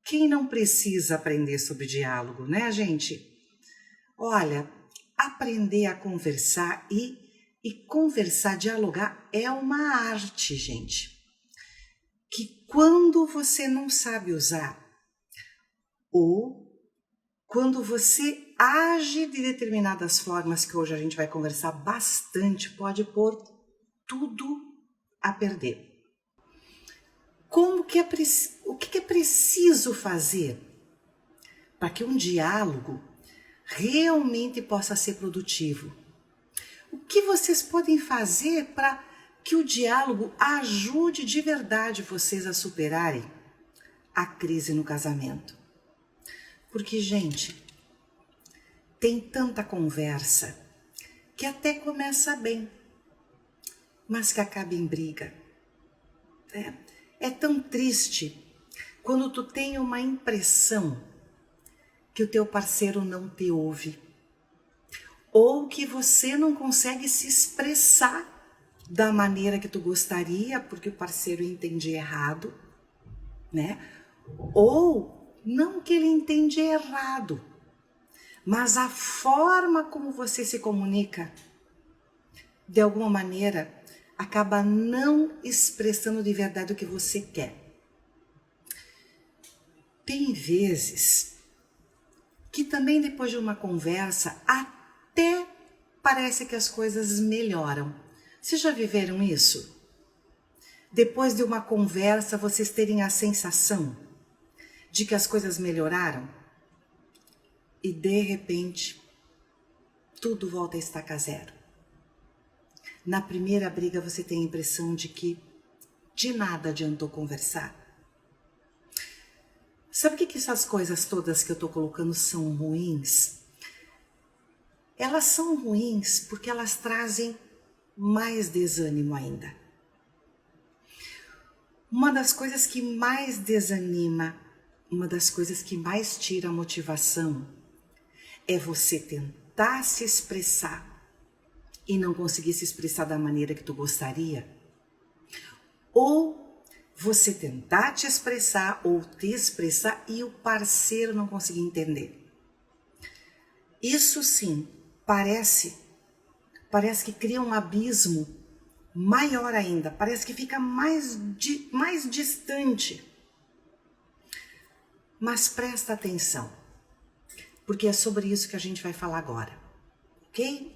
Quem não precisa aprender sobre diálogo, né, gente? Olha, aprender a conversar e conversar, dialogar é uma arte, gente. Que quando você não sabe usar, ou quando você age de determinadas formas, que hoje a gente vai conversar bastante, pode pôr tudo a perder. O que é preciso fazer para que um diálogo realmente possa ser produtivo? O que vocês podem fazer para que o diálogo ajude de verdade vocês a superarem a crise no casamento? Porque, gente, tem tanta conversa que até começa bem, mas que acaba em briga. É tão triste quando tu tem uma impressão que o teu parceiro não te ouve, ou que você não consegue se expressar da maneira que tu gostaria, porque o parceiro entende errado, né? Ou não que ele entende errado, mas a forma como você se comunica, de alguma maneira, acaba não expressando de verdade o que você quer. Tem vezes que também depois de uma conversa, até parece que as coisas melhoram. Vocês já viveram isso? Depois de uma conversa, vocês terem a sensação de que as coisas melhoraram? E de repente, tudo volta a estaca zero. Na primeira briga, você tem a impressão de que de nada adiantou conversar. Sabe o que essas coisas todas que eu estou colocando são ruins? Elas são ruins porque elas trazem mais desânimo ainda. Uma das coisas que mais desanima, uma das coisas que mais tira a motivação é você tentar se expressar e não conseguir se expressar da maneira que tu gostaria, ou você tentar te expressar ou te expressar e o parceiro não conseguir entender. Isso sim, parece que cria um abismo maior ainda, parece que fica mais distante. Mas presta atenção, porque é sobre isso que a gente vai falar agora, ok?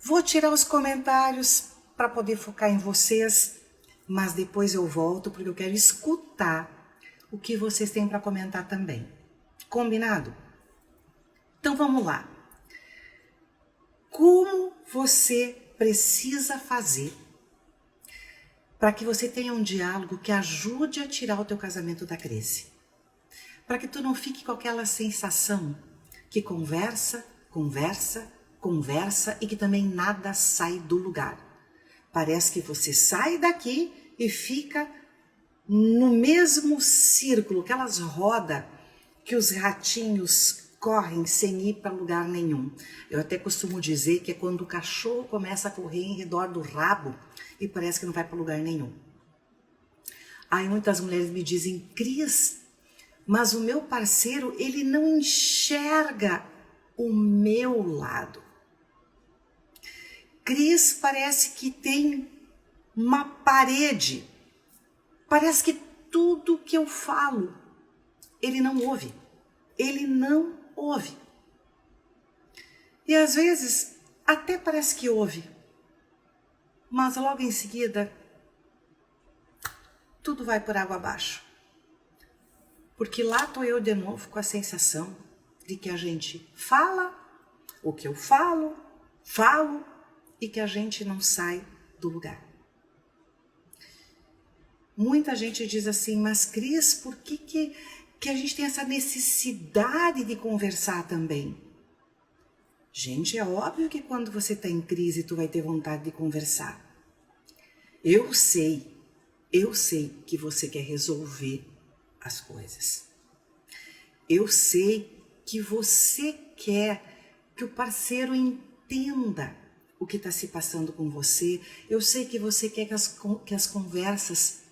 Vou tirar os comentários para poder focar em vocês, mas depois eu volto porque eu quero escutar o que vocês têm para comentar também. Combinado? Então vamos lá. Como você precisa fazer para que você tenha um diálogo que ajude a tirar o teu casamento da crise? Para que tu não fique com aquela sensação que conversa e que também nada sai do lugar. Parece que você sai daqui e fica no mesmo círculo, aquelas rodas que os ratinhos correm sem ir para lugar nenhum. Eu até costumo dizer que é quando o cachorro começa a correr em redor do rabo e parece que não vai para lugar nenhum. Aí muitas mulheres me dizem, Cris, mas o meu parceiro, ele não enxerga o meu lado. Cris, parece que tem uma parede. Parece que tudo que eu falo, ele não ouve. Ele não ouve. E às vezes, até parece que ouve. Mas logo em seguida, tudo vai por água abaixo. Porque lá estou eu de novo com a sensação de que a gente fala o que eu falo, e que a gente não sai do lugar. Muita gente diz assim, mas Cris, por que a gente tem essa necessidade de conversar também? Gente, é óbvio que quando você está em crise, tu vai ter vontade de conversar. Eu sei que você quer resolver as coisas. Eu sei que você quer que o parceiro entenda o que está se passando com você. Eu sei que você quer que as conversas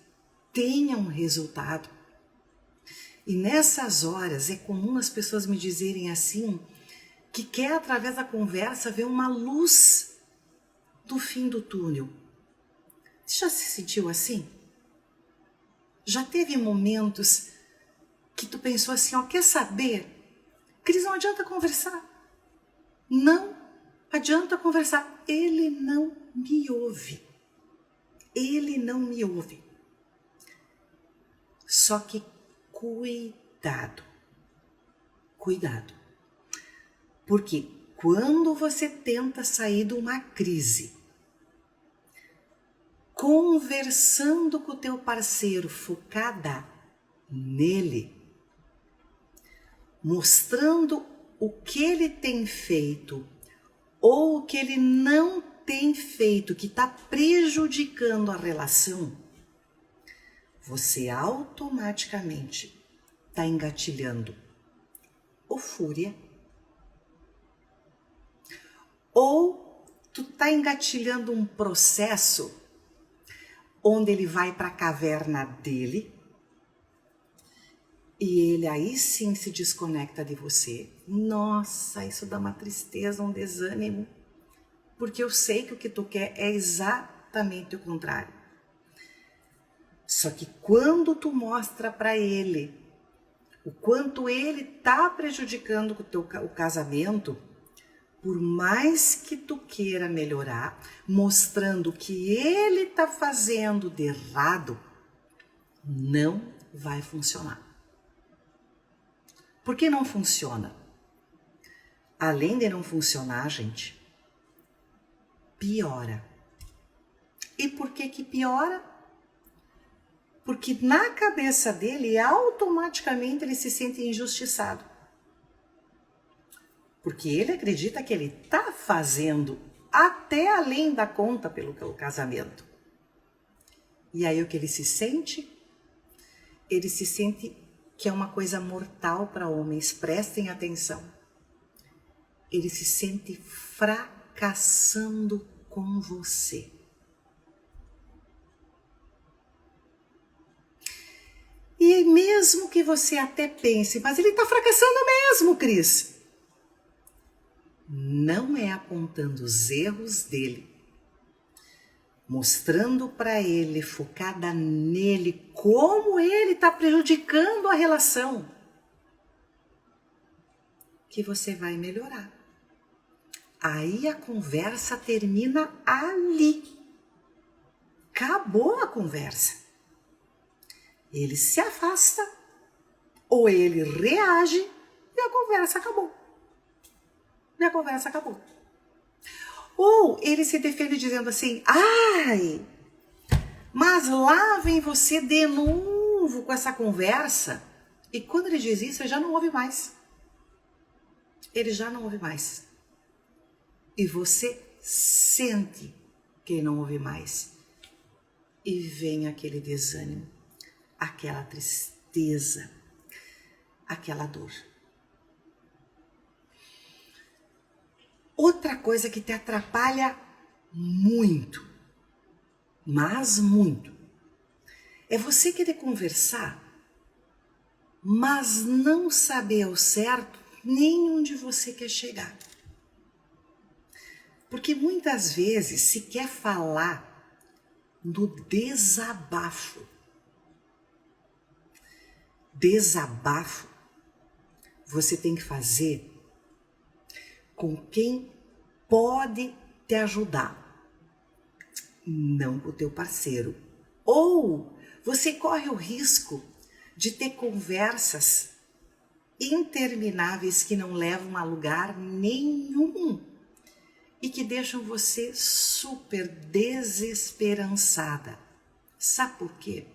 tenham resultado. E nessas horas é comum as pessoas me dizerem assim, que quer através da conversa ver uma luz do fim do túnel. Você já se sentiu assim? Já teve momentos que tu pensou assim, ó, quer saber? Cris, não adianta conversar. Não adianta conversar. Ele não me ouve. Ele não me ouve. Só que cuidado. Cuidado. Porque quando você tenta sair de uma crise, conversando com o teu parceiro, focada nele, mostrando o que ele tem feito ou o que ele não tem feito, que está prejudicando a relação, você automaticamente está engatilhando ou fúria, ou tu está engatilhando um processo onde ele vai para a caverna dele e ele aí sim se desconecta de você. Nossa, isso dá uma tristeza, um desânimo, porque eu sei que o que tu quer é exatamente o contrário. Só que quando tu mostra para ele o quanto ele está prejudicando o casamento, por mais que tu queira melhorar, mostrando o que ele está fazendo de errado, não vai funcionar. Por que não funciona? Além de não funcionar, gente, piora. E por que que piora? Porque na cabeça dele, automaticamente ele se sente injustiçado. Porque ele acredita que ele está fazendo até além da conta pelo casamento. E aí o que ele se sente? Ele se sente que é uma coisa mortal para homens. Prestem atenção. Ele se sente fracassando com você. E mesmo que você até pense, mas ele está fracassando mesmo, Cris. Não é apontando os erros dele, mostrando para ele, focada nele, como ele está prejudicando a relação, que você vai melhorar. Aí a conversa termina ali. Acabou a conversa. Ele se afasta ou ele reage e a conversa acabou. E a conversa acabou. Ou ele se defende dizendo assim, ai, mas lá vem você de novo com essa conversa. E quando ele diz isso, ele já não ouve mais. Ele já não ouve mais. E você sente que ele não ouve mais. E vem aquele desânimo, aquela tristeza, aquela dor. Outra coisa que te atrapalha muito, mas muito, é você querer conversar, mas não saber ao certo nem onde você quer chegar. Porque muitas vezes se quer falar no desabafo. Desabafo você tem que fazer com quem pode te ajudar, não com o teu parceiro. Ou você corre o risco de ter conversas intermináveis que não levam a lugar nenhum e que deixam você super desesperançada. Sabe por quê?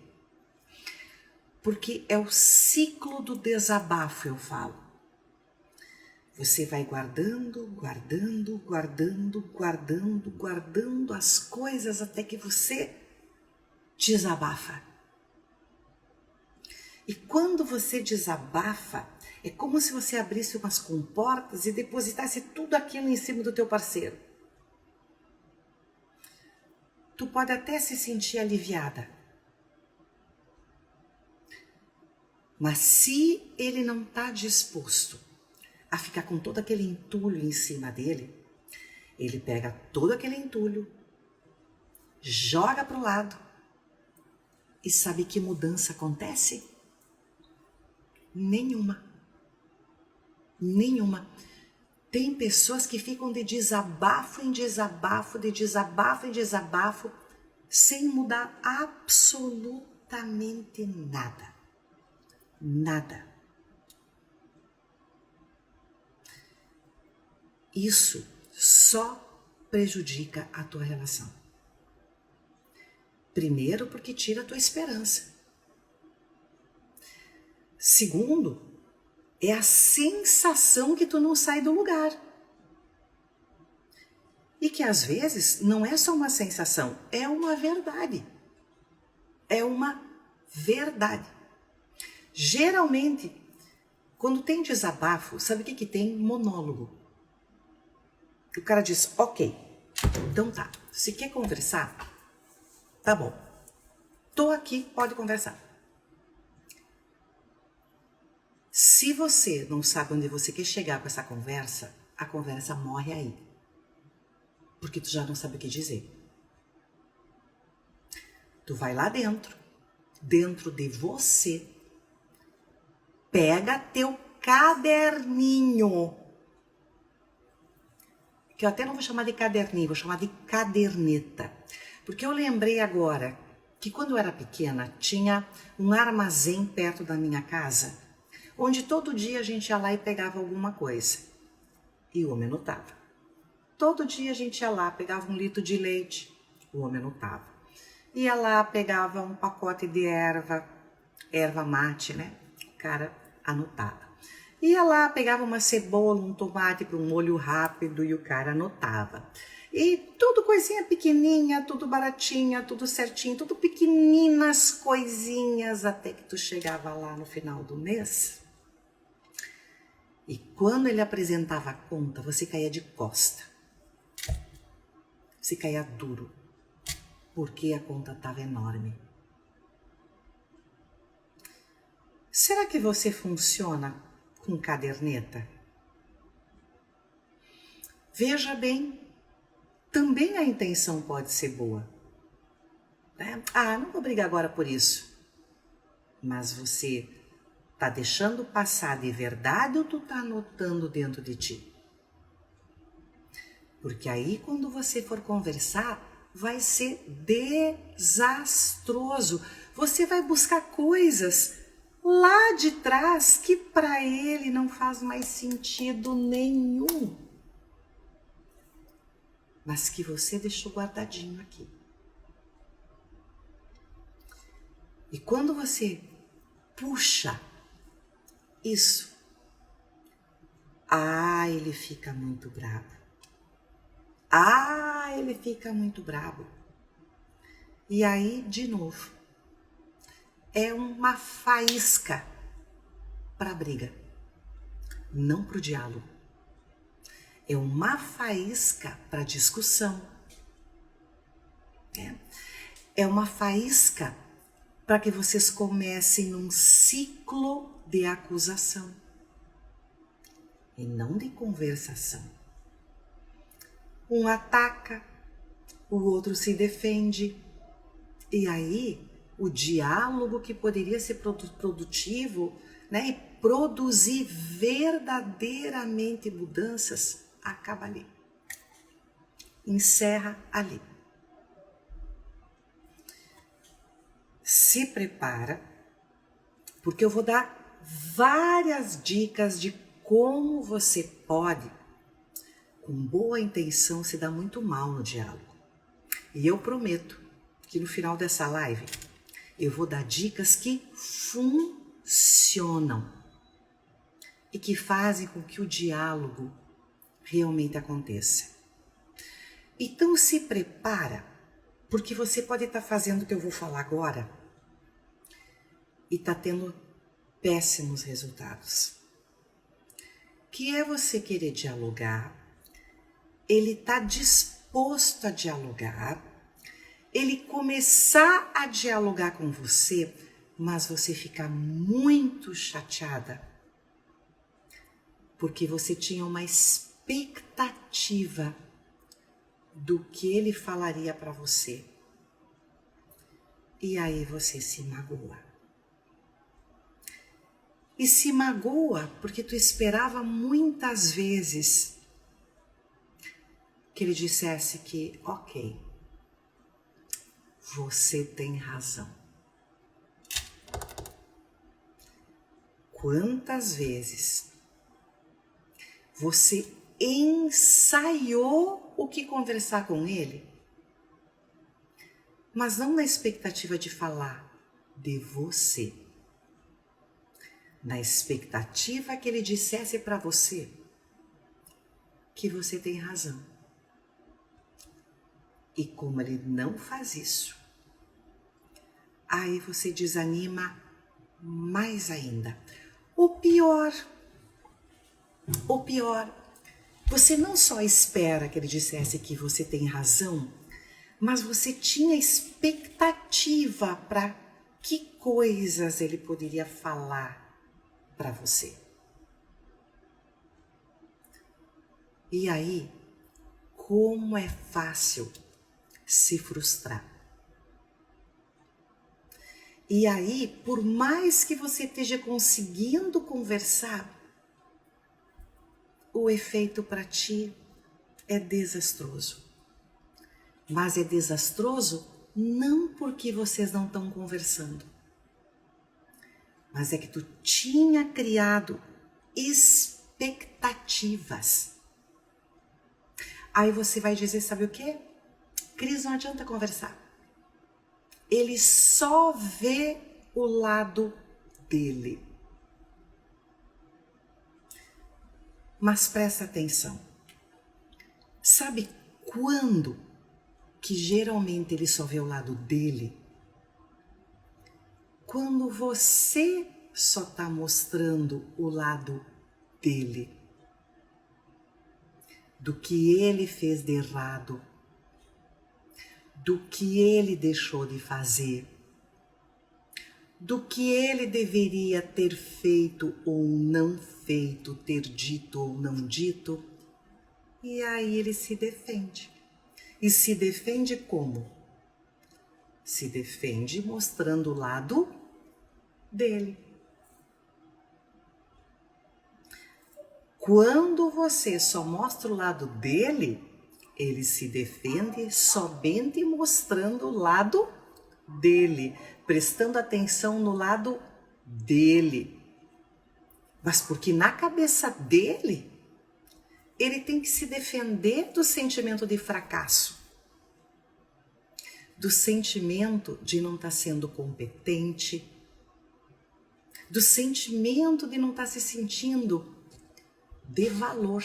Porque é o ciclo do desabafo, eu falo. Você vai guardando, guardando, guardando, guardando, guardando as coisas até que você desabafa. E quando você desabafa, é como se você abrisse umas comportas e depositasse tudo aquilo em cima do teu parceiro. Tu pode até se sentir aliviada. Mas se ele não está disposto a ficar com todo aquele entulho em cima dele, ele pega todo aquele entulho, joga para o lado e sabe que mudança acontece? Nenhuma. Nenhuma. Tem pessoas que ficam de desabafo em desabafo, de desabafo em desabafo, sem mudar absolutamente nada. Nada. Isso só prejudica a tua relação. Primeiro, porque tira a tua esperança. Segundo, é a sensação que tu não sai do lugar. E que às vezes não é só uma sensação, é uma verdade. É uma verdade. Geralmente, quando tem desabafo, sabe o que tem? Monólogo. O cara diz, ok, então tá, se quer conversar, tá bom. Tô aqui, pode conversar. Se você não sabe onde você quer chegar com essa conversa, a conversa morre aí. Porque tu já não sabe o que dizer. Tu vai lá dentro de você, pega teu caderninho, que eu até não vou chamar de caderninho, vou chamar de caderneta. Porque eu lembrei agora que quando eu era pequena, tinha um armazém perto da minha casa, onde todo dia a gente ia lá e pegava alguma coisa. E o homem anotava. Todo dia a gente ia lá, pegava 1 litro de leite, o homem anotava. Ia lá, pegava um pacote de erva mate, né? O cara anotava. Ia lá, pegava uma cebola, um tomate para um molho rápido e o cara anotava. E tudo coisinha pequenininha, tudo baratinha, tudo certinho, tudo pequeninas coisinhas, até que tu chegava lá no final do mês. E quando ele apresentava a conta, você caía de costa. Você caía duro, porque a conta estava enorme. Será que você funciona com caderneta? Veja bem, também a intenção pode ser boa. Né? Ah, não vou brigar agora por isso. Mas você tá deixando passar de verdade ou tu tá anotando dentro de ti? Porque aí quando você for conversar, vai ser desastroso. Você vai buscar coisas lá de trás que para ele não faz mais sentido nenhum. Mas que você deixou guardadinho aqui. E quando você puxa isso, ele fica muito bravo. Ele fica muito bravo. E aí, de novo, é uma faísca para a briga, não para o diálogo. É uma faísca para a discussão. É uma faísca para que vocês comecem num ciclo de acusação e não de conversação. Um ataca, o outro se defende. E aí, o diálogo que poderia ser produtivo, né, e produzir verdadeiramente mudanças, acaba ali. Encerra ali. Se prepara, porque eu vou dar várias dicas de como você pode, com boa intenção, se dar muito mal no diálogo. E eu prometo que no final dessa live eu vou dar dicas que funcionam e que fazem com que o diálogo realmente aconteça. Então se prepara, porque você pode estar fazendo o que eu vou falar agora e está tendo péssimos resultados. Que é você querer dialogar, ele está disposto a dialogar, ele começar a dialogar com você, mas você fica muito chateada porque você tinha uma expectativa do que ele falaria para você. E aí você se magoa. E se magoa porque tu esperava muitas vezes que ele dissesse que, ok, você tem razão. Quantas vezes você ensaiou o que conversar com ele, mas não na expectativa de falar de você, na expectativa que ele dissesse para você que você tem razão. E como ele não faz isso, aí você desanima mais ainda. O pior, você não só espera que ele dissesse que você tem razão, mas você tinha expectativa para que coisas ele poderia falar para você. E aí, como é fácil se frustrar. E aí, por mais que você esteja conseguindo conversar, o efeito para ti é desastroso. Mas é desastroso não porque vocês não estão conversando, mas é que tu tinha criado expectativas. Aí você vai dizer, sabe o quê? Cris, não adianta conversar. Ele só vê o lado dele. Mas presta atenção. Sabe quando que geralmente ele só vê o lado dele? Quando você só está mostrando o lado dele. Do que ele fez de errado. Do que ele deixou de fazer, do que ele deveria ter feito ou não feito, ter dito ou não dito, e aí ele se defende. E se defende como? Se defende mostrando o lado dele. Quando você só mostra o lado dele, ele se defende somente mostrando o lado dele, prestando atenção no lado dele. Mas porque na cabeça dele, ele tem que se defender do sentimento de fracasso, do sentimento de não estar sendo competente, do sentimento de não estar se sentindo de valor.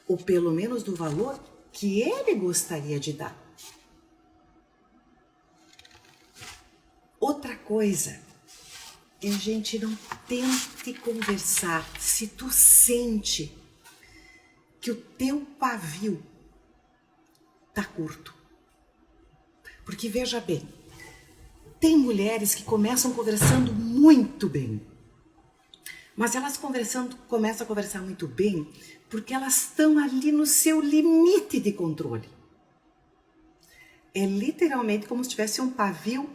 Ou pelo menos do valor que ele gostaria de dar. Outra coisa, gente, não tente conversar se tu sente que o teu pavio tá curto. Porque veja bem, tem mulheres que começam conversando muito bem. Mas elas começam a conversar muito bem porque elas estão ali no seu limite de controle. É literalmente como se tivesse um pavio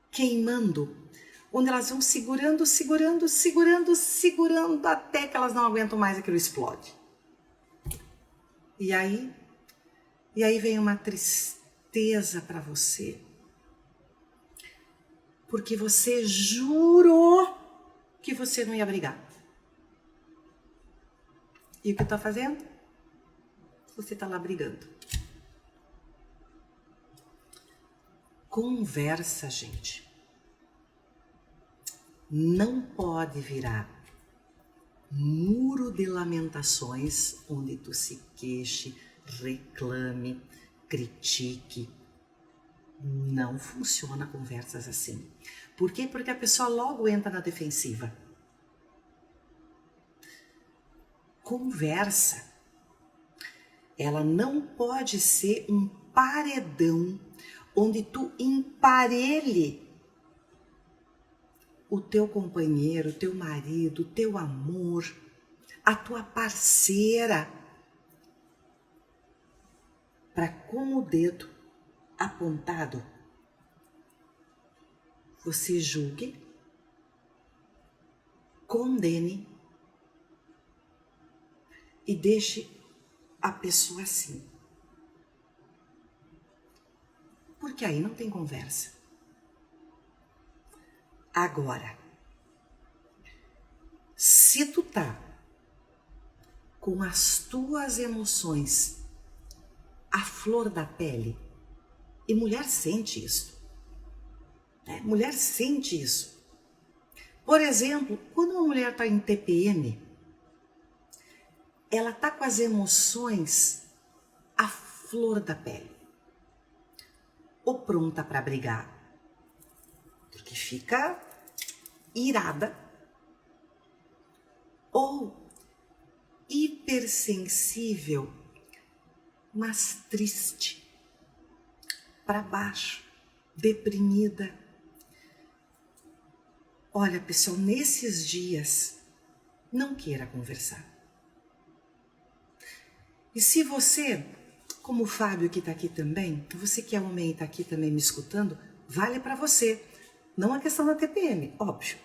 queimando, onde elas vão segurando até que elas não aguentam mais, aquilo explode. E aí vem uma tristeza para você, porque você jurou que você não ia brigar. E o que tá fazendo? Você tá lá brigando. Conversa, gente. Não pode virar muro de lamentações onde tu se queixe, reclame, critique. Não funciona conversas assim. Por quê? Porque a pessoa logo entra na defensiva. Conversa, ela não pode ser um paredão onde tu emparelhe o teu companheiro, o teu marido, o teu amor, a tua parceira, para com o dedo apontado, você julgue, condene e deixe a pessoa assim. Porque aí não tem conversa. Agora, se tu tá com as tuas emoções à flor da pele, e mulher sente isso, né? Mulher sente isso. Por exemplo, quando uma mulher tá em TPM, ela tá com as emoções à flor da pele, ou pronta para brigar, porque fica irada, ou hipersensível, mas triste, para baixo, deprimida. Olha, pessoal, nesses dias, não queira conversar. E se você, como o Fábio que está aqui também, você que é homem e está aqui também me escutando, vale para você. Não a questão da TPM, óbvio.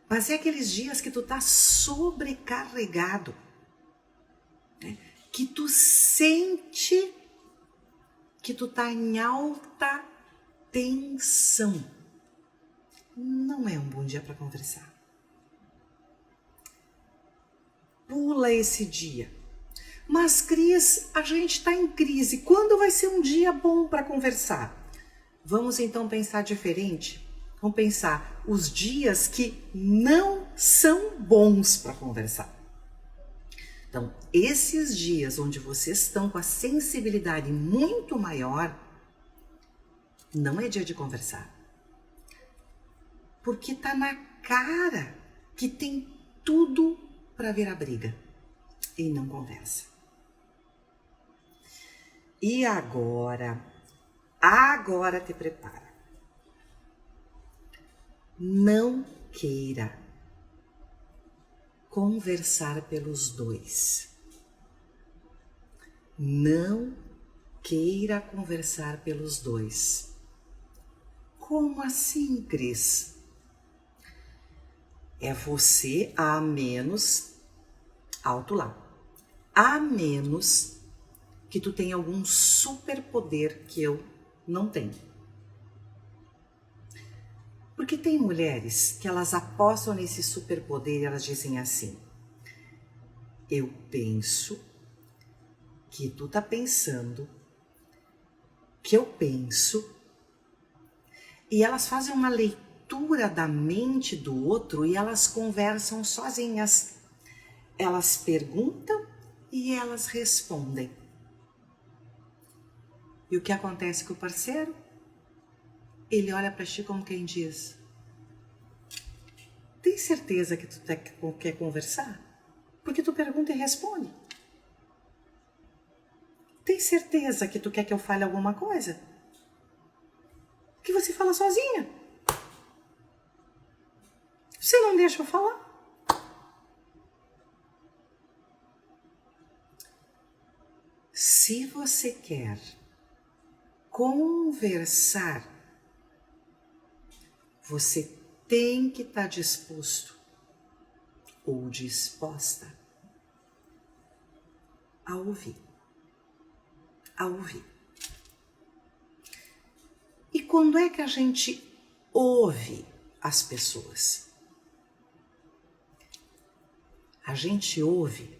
Mas é aqueles dias que tu tá sobrecarregado, né? Que tu sente que tu tá em alta tensão. Não é um bom dia para conversar. Pula esse dia. Mas, Cris, a gente está em crise. Quando vai ser um dia bom para conversar? Vamos então pensar diferente. Vamos pensar os dias que não são bons para conversar. Então, esses dias onde vocês estão com a sensibilidade muito maior, não é dia de conversar. Porque tá na cara que tem tudo para virar briga e não conversa. E agora te prepara. Não queira conversar pelos dois. Não queira conversar pelos dois. Como assim, Cris? É você a menos, alto lá, a menos que tu tenha algum superpoder que eu não tenho. Porque tem mulheres que elas apostam nesse superpoder e elas dizem assim: eu penso que tu tá pensando que eu penso, e elas fazem uma leitura da mente do outro e elas conversam sozinhas. Elas perguntam e elas respondem. E o que acontece com o parceiro? Ele olha para ti como quem diz: tem certeza que tu quer conversar? Porque tu pergunta e responde. Tem certeza que tu quer que eu fale alguma coisa? Que você fala sozinha. Você não deixa eu falar. Se você quer conversar, você tem que estar disposto ou disposta a ouvir. A ouvir. E quando é que a gente ouve as pessoas? A gente ouve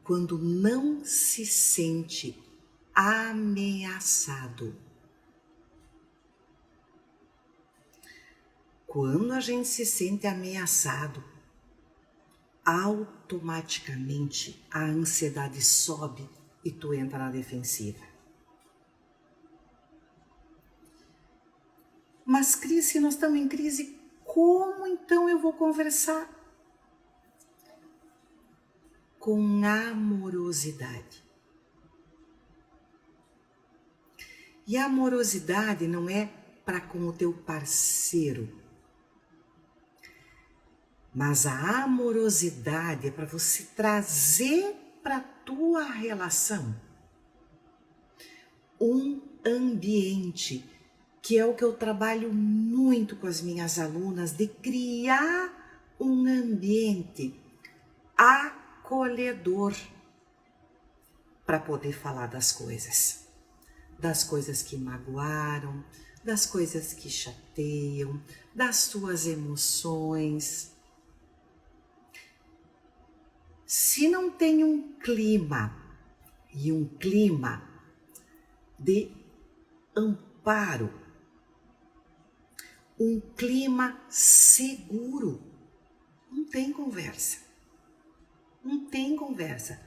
quando não se sente ameaçado. Quando a gente se sente ameaçado, automaticamente a ansiedade sobe e tu entra na defensiva. Mas, Cris, se nós estamos em crise, como então eu vou conversar? Com amorosidade. E a amorosidade não é para com o teu parceiro. Mas a amorosidade é para você trazer para a tua relação um ambiente, que é o que eu trabalho muito com as minhas alunas, de criar um ambiente acolhedor para poder falar das coisas que magoaram, das coisas que chateiam, das suas emoções. Se não tem um clima, e um clima de amparo, um clima seguro, não tem conversa. Não tem conversa.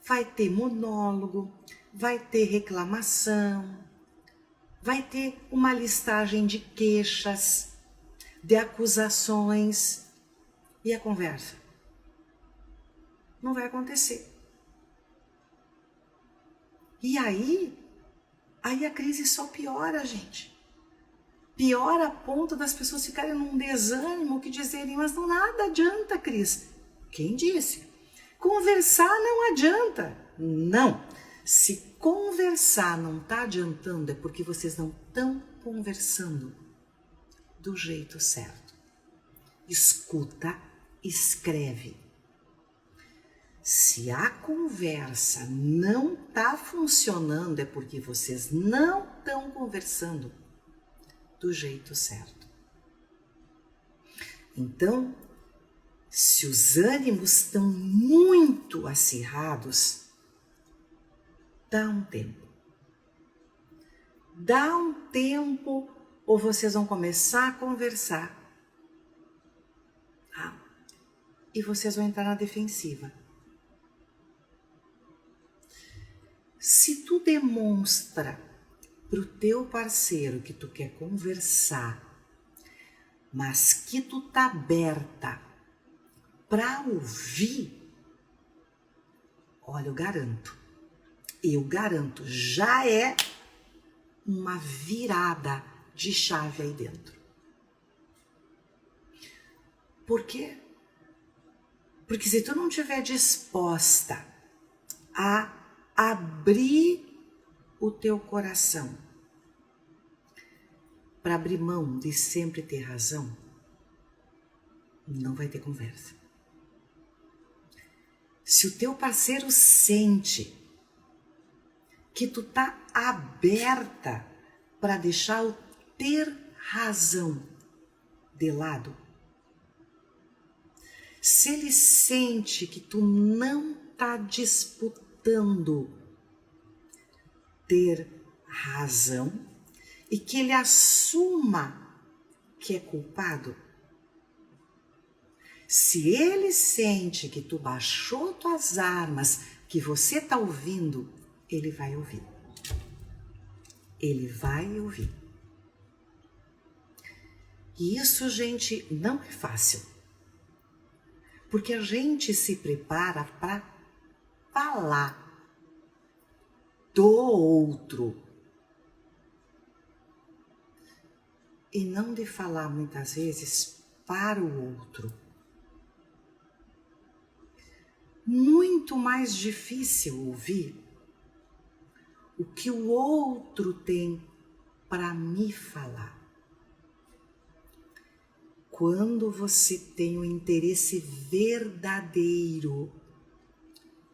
Vai ter monólogo, vai ter reclamação, vai ter uma listagem de queixas, de acusações, e a conversa não vai acontecer. E aí a crise só piora, gente. Piora a ponto das pessoas ficarem num desânimo, que dizerem, mas não nada adianta, Cris. Quem disse? Conversar não adianta. Não. Se conversar não está adiantando, é porque vocês não estão conversando do jeito certo. Escuta, escreve. Se a conversa não está funcionando, é porque vocês não estão conversando do jeito certo. Então, se os ânimos estão muito acirrados, dá um tempo. Dá um tempo, ou vocês vão começar a conversar. E vocês vão entrar na defensiva. Se tu demonstra pro teu parceiro que tu quer conversar, mas que tu tá aberta para ouvir, olha, eu garanto, já é uma virada de chave aí dentro. Por quê? Porque se tu não estiver disposta a abrir o teu coração para abrir mão de sempre ter razão, não vai ter conversa. Se o teu parceiro sente que tu tá aberta para deixar o ter razão de lado, se ele sente que tu não tá disputando ter razão e que ele assuma que é culpado, se ele sente que tu baixou tuas armas, que você tá ouvindo, ele vai ouvir. Ele vai ouvir. E isso, gente, não é fácil. Porque a gente se prepara para falar do outro. E não de falar muitas vezes para o outro. Muito mais difícil ouvir o que o outro tem para me falar. Quando você tem o interesse verdadeiro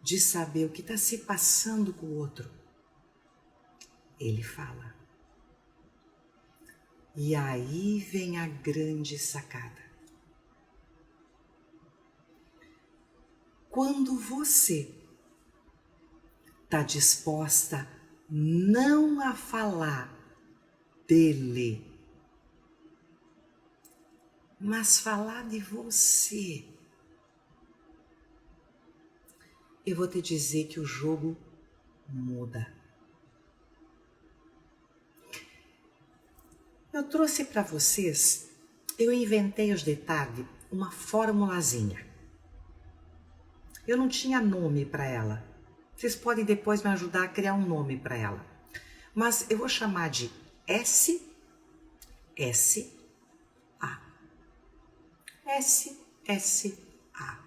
de saber o que está se passando com o outro, ele fala. E aí vem a grande sacada. Quando você está disposta não a falar dele, mas falar de você, eu vou te dizer que o jogo muda. Eu trouxe para vocês, eu inventei hoje de tarde uma formulazinha. Eu não tinha nome para ela. Vocês podem depois me ajudar a criar um nome para ela. Mas eu vou chamar de SA. SA SA.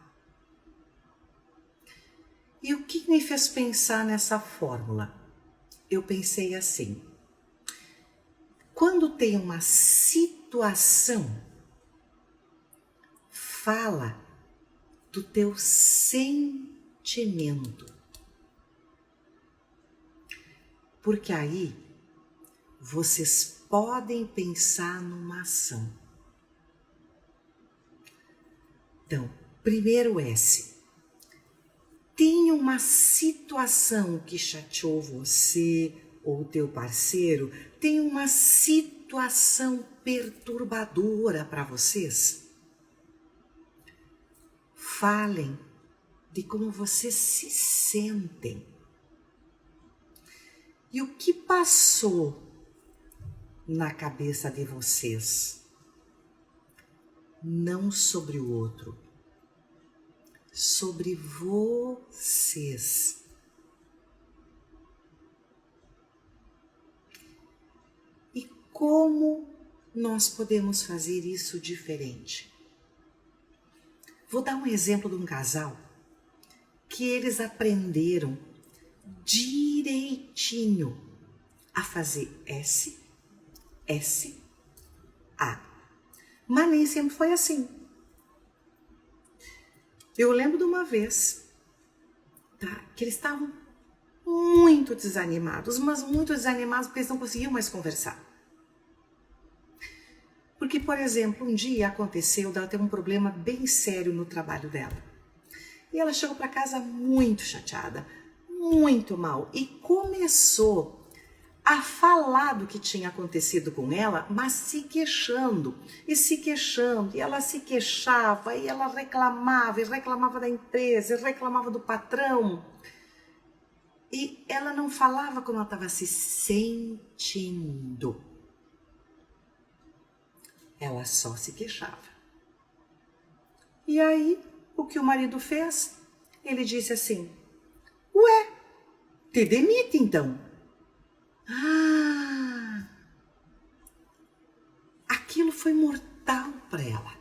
E o que me fez pensar nessa fórmula? Eu pensei assim: quando tem uma situação, fala do teu sentimento. Porque aí vocês podem pensar numa ação. Então, primeiro S. Tem uma situação que chateou você ou o teu parceiro? Tem uma situação perturbadora para vocês? Falem de como vocês se sentem. E o que passou na cabeça de vocês? Não sobre o outro, sobre vocês. E como nós podemos fazer isso diferente? Vou dar um exemplo de um casal que eles aprenderam direitinho a fazer S, A. Mas nem sempre foi assim. Eu lembro de uma vez, tá, que eles estavam muito desanimados, mas muito desanimados porque eles não conseguiam mais conversar. Porque, por exemplo, um dia aconteceu dela ter um problema bem sério no trabalho dela. E ela chegou para casa muito chateada, muito mal, e começou a falar do que tinha acontecido com ela, mas se queixando, e ela se queixava, e ela reclamava, e reclamava da empresa, e reclamava do patrão. E ela não falava como ela estava se sentindo. Ela só se queixava. E aí, o que o marido fez? Ele disse assim: ué, te demite então. Ah, aquilo foi mortal para ela.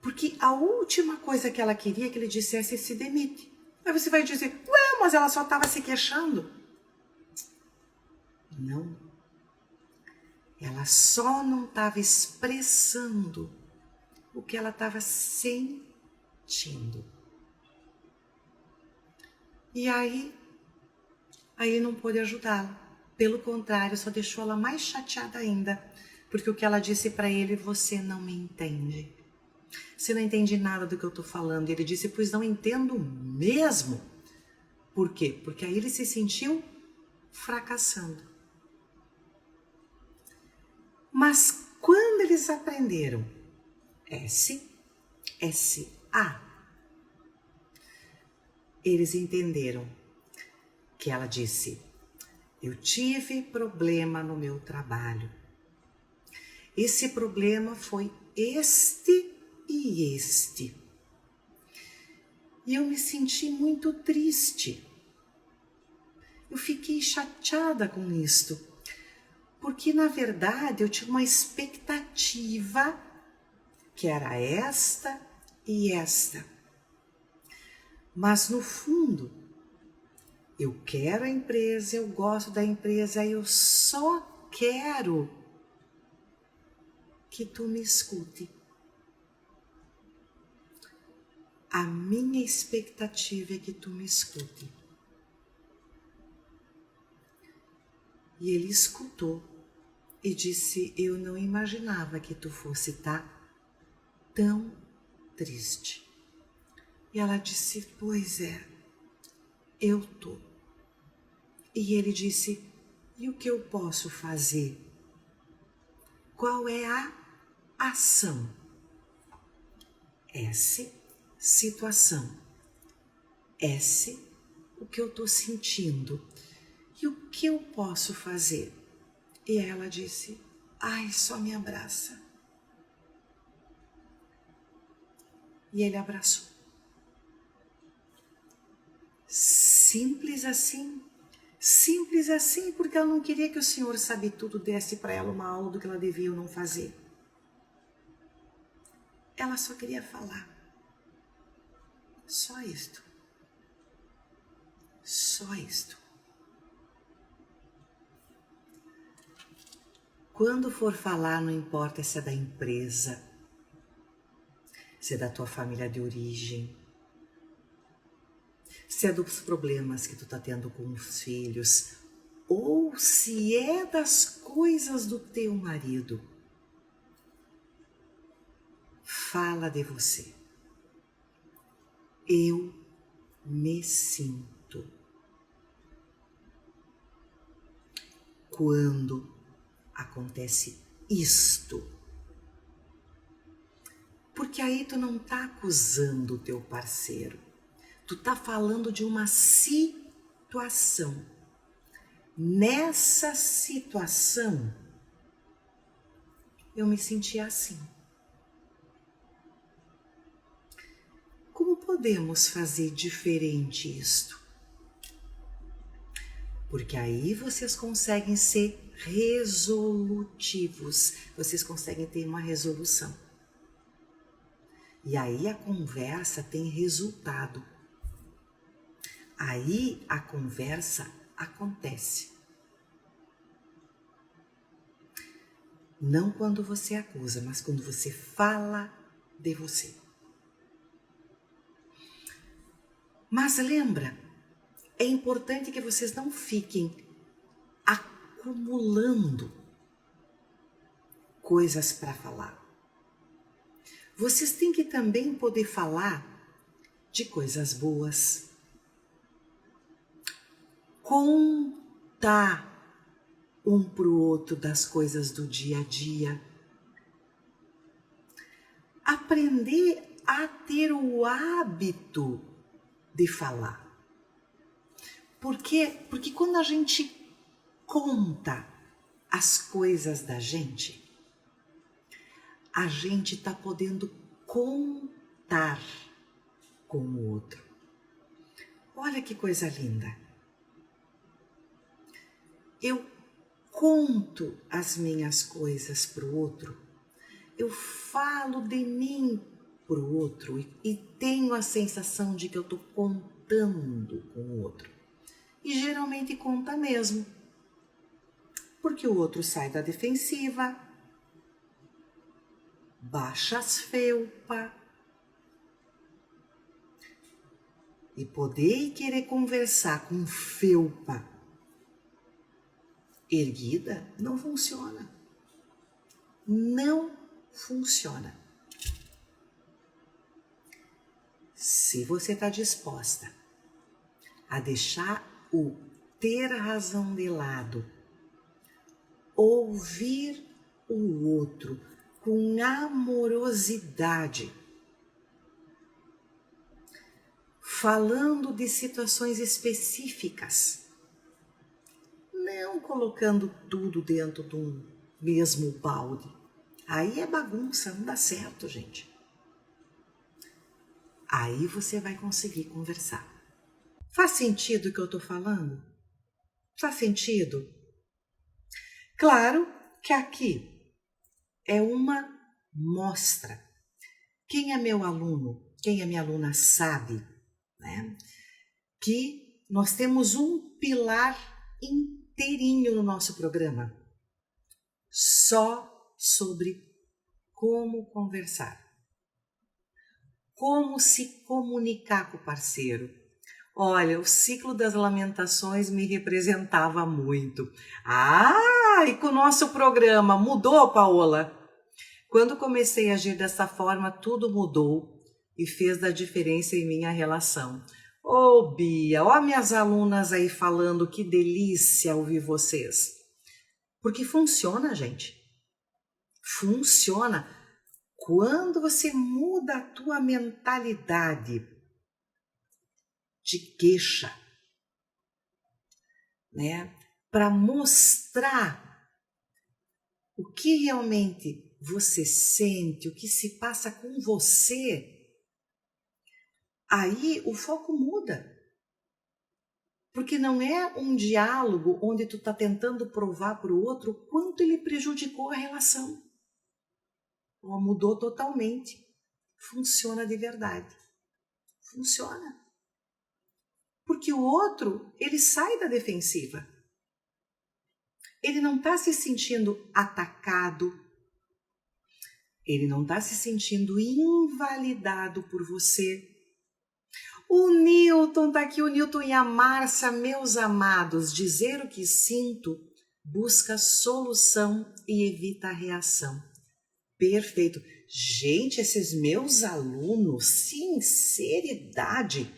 Porque a última coisa que ela queria que ele dissesse é se demite. Aí você vai dizer: ué, mas ela só estava se queixando. Não. Ela só não estava expressando o que ela estava sentindo. E aí ele não pôde ajudá-la. Pelo contrário, só deixou ela mais chateada ainda. Porque o que ela disse para ele: você não me entende. Você não entende nada do que eu estou falando. E ele disse: pois não entendo mesmo. Por quê? Porque aí ele se sentiu fracassando. Mas quando eles aprenderam SA, eles entenderam que ela disse: eu tive problema no meu trabalho. Esse problema foi este e este. E eu me senti muito triste. Eu fiquei chateada com isto. Porque, na verdade, eu tinha uma expectativa que era esta e esta. Mas, no fundo, eu quero a empresa, eu gosto da empresa, eu só quero que tu me escute. A minha expectativa é que tu me escute. E ele escutou e disse: eu não imaginava que tu fosse estar tão triste. E ela disse: pois é, eu tô. E ele disse: e o que eu posso fazer? Qual é a ação? S, situação. S, o que eu tô sentindo. E o que eu posso fazer? E ela disse: ai, só me abraça. E ele abraçou. Simples assim. Simples assim, porque ela não queria que o Senhor sabe tudo desse para ela uma aula do que ela devia ou não fazer. ela só queria falar. Só isto. Só isto. Quando for falar, não importa se é da empresa, se é da tua família de origem, se é dos problemas que tu tá tendo com os filhos, ou se é das coisas do teu marido, fala de você. Eu me sinto. Quando acontece isto. Porque aí tu não tá acusando o teu parceiro. Tu tá falando de uma situação. Nessa situação, eu me senti assim. Como podemos fazer diferente isto? Porque aí vocês conseguem ser resolutivos, vocês conseguem ter uma resolução. E aí a conversa tem resultado. Aí a conversa acontece. Não quando você acusa, mas quando você fala de você. Mas lembra, é importante que vocês não fiquem acumulando coisas para falar. Vocês têm que também poder falar de coisas boas. Contar um pro outro das coisas do dia a dia. Aprender a ter o hábito de falar. Por quê? Porque quando a gente conta as coisas da gente, a gente está podendo contar com o outro. Olha que coisa linda. Eu conto as minhas coisas para o outro, eu falo de mim para o outro e tenho a sensação de que eu estou contando com o outro. E geralmente conta mesmo, porque o outro sai da defensiva, baixa as felpas, e poder querer conversar com felpa erguida não funciona. Não funciona. Se você está disposta a deixar o ter razão de lado, ouvir o outro com amorosidade, falando de situações específicas, não colocando tudo dentro de um mesmo balde. Aí é bagunça, não dá certo, gente. Aí você vai conseguir conversar. Faz sentido o que eu estou falando? Faz sentido? Claro que aqui é uma mostra. Quem é meu aluno, quem é minha aluna sabe, né, que nós temos um pilar inteirinho no nosso programa só sobre como conversar, como se comunicar com o parceiro. Olha, o ciclo das lamentações me representava muito. E com o nosso programa mudou, Paola? Quando comecei a agir dessa forma, tudo mudou e fez da diferença em minha relação. Ô, Bia, ó minhas alunas aí falando, que delícia ouvir vocês. Porque funciona, gente. Funciona. Quando você muda a tua mentalidade de queixa, né, para mostrar o que realmente você sente, o que se passa com você, aí o foco muda. Porque não é um diálogo onde tu está tentando provar para o outro o quanto ele prejudicou a relação. Mudou totalmente. funciona de verdade. Funciona. Porque o outro, ele sai da defensiva. Ele não está se sentindo atacado. Ele não está se sentindo invalidado por você. O Newton está aqui, o Newton e a Márcia, meus amados, dizer o que sinto, busca solução e evita a reação. Perfeito. Gente, esses meus alunos, sinceridade.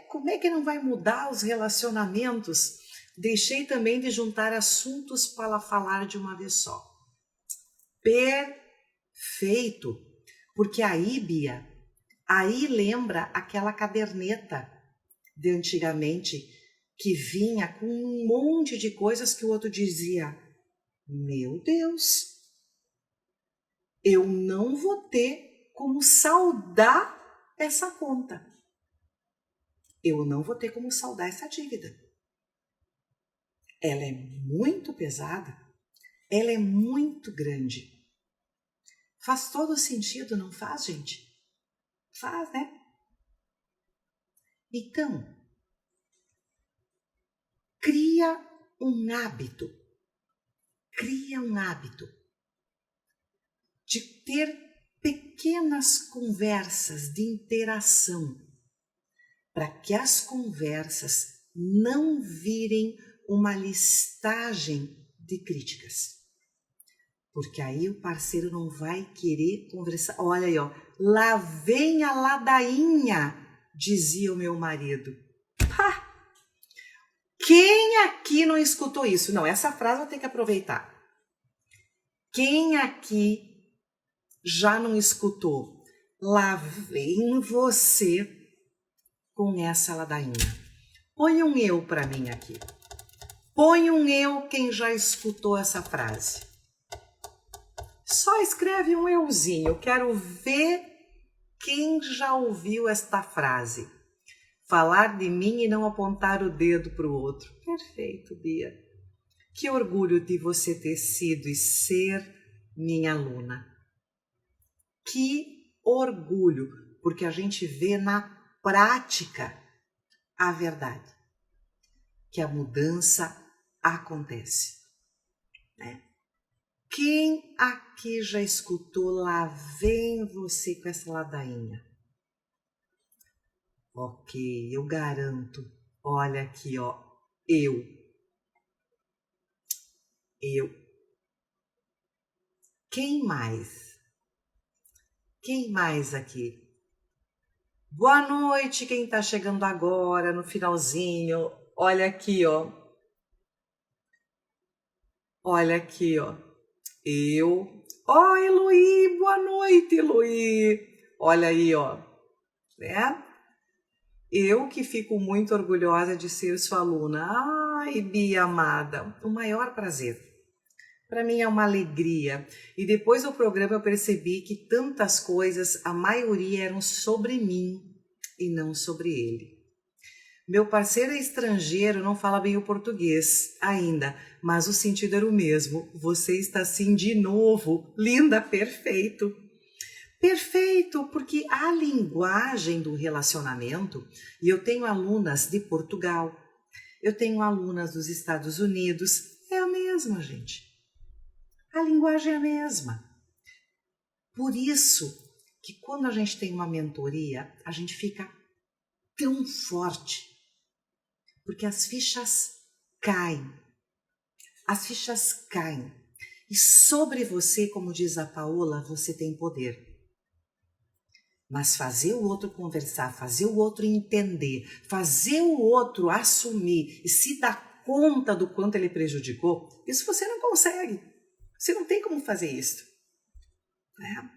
Como é que não vai mudar os relacionamentos? Deixei também de juntar assuntos para falar de uma vez só. Perfeito. Porque aí, Bia, aí lembra aquela caderneta de antigamente que vinha com um monte de coisas que o outro dizia: meu Deus, eu não vou ter como saldar essa conta. Eu não vou ter como saldar essa dívida. Ela é muito pesada, ela é muito grande. Faz todo sentido, não faz, gente? Faz, né? Então, cria um hábito de ter pequenas conversas de interação, para que as conversas não virem uma listagem de críticas. Porque aí o parceiro não vai querer conversar. Olha aí, ó, lá vem a ladainha, dizia o meu marido. Pá! Quem aqui não escutou isso? Não, essa frase eu vou ter que aproveitar. Quem aqui já não escutou? Lá vem você com essa ladainha. Põe um eu para mim aqui. Põe um eu quem já escutou essa frase. Só escreve um euzinho. Eu quero ver quem já ouviu esta frase. Falar de mim e não apontar o dedo para o outro. Perfeito, Bia. Que orgulho de você ter sido e ser minha aluna. Que orgulho, porque a gente vê na prática a verdade, que a mudança acontece, né? Quem aqui já escutou lá vem você com essa ladainha? Ok, eu garanto. Olha aqui, ó, eu. Quem mais? Quem mais aqui? Boa noite, quem tá chegando agora no finalzinho. Olha aqui, ó. Olha aqui, ó. Eu. Ó, Eloí, boa noite, Eloí. Olha aí, ó. Né? Eu que fico muito orgulhosa de ser sua aluna. Ai, Bia amada, o maior prazer. Para mim é uma alegria. E depois do programa eu percebi que tantas coisas, a maioria eram sobre mim e não sobre ele. Meu parceiro é estrangeiro, não fala bem o português ainda, mas o sentido era o mesmo. Você está assim de novo. Linda, perfeito. Perfeito, porque a linguagem do relacionamento, e eu tenho alunas de Portugal, eu tenho alunas dos Estados Unidos, é a mesma, gente. A linguagem é a mesma. Por isso que quando a gente tem uma mentoria, a gente fica tão forte. Porque as fichas caem. As fichas caem. E sobre você, como diz a Paola, você tem poder. Mas fazer o outro conversar, fazer o outro entender, fazer o outro assumir e se dar conta do quanto ele prejudicou, isso você não consegue. Você não tem como fazer isso. Né?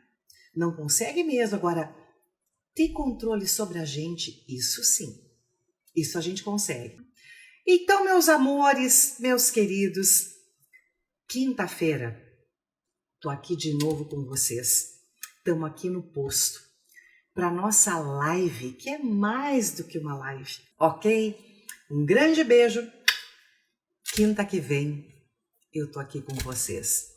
Não consegue mesmo. Agora, ter controle sobre a gente, isso sim. Isso a gente consegue. Então, meus amores, meus queridos, quinta-feira, tô aqui de novo com vocês. Estamos aqui no posto para nossa live, que é mais do que uma live, ok? Um grande beijo. Quinta que vem, eu tô aqui com vocês.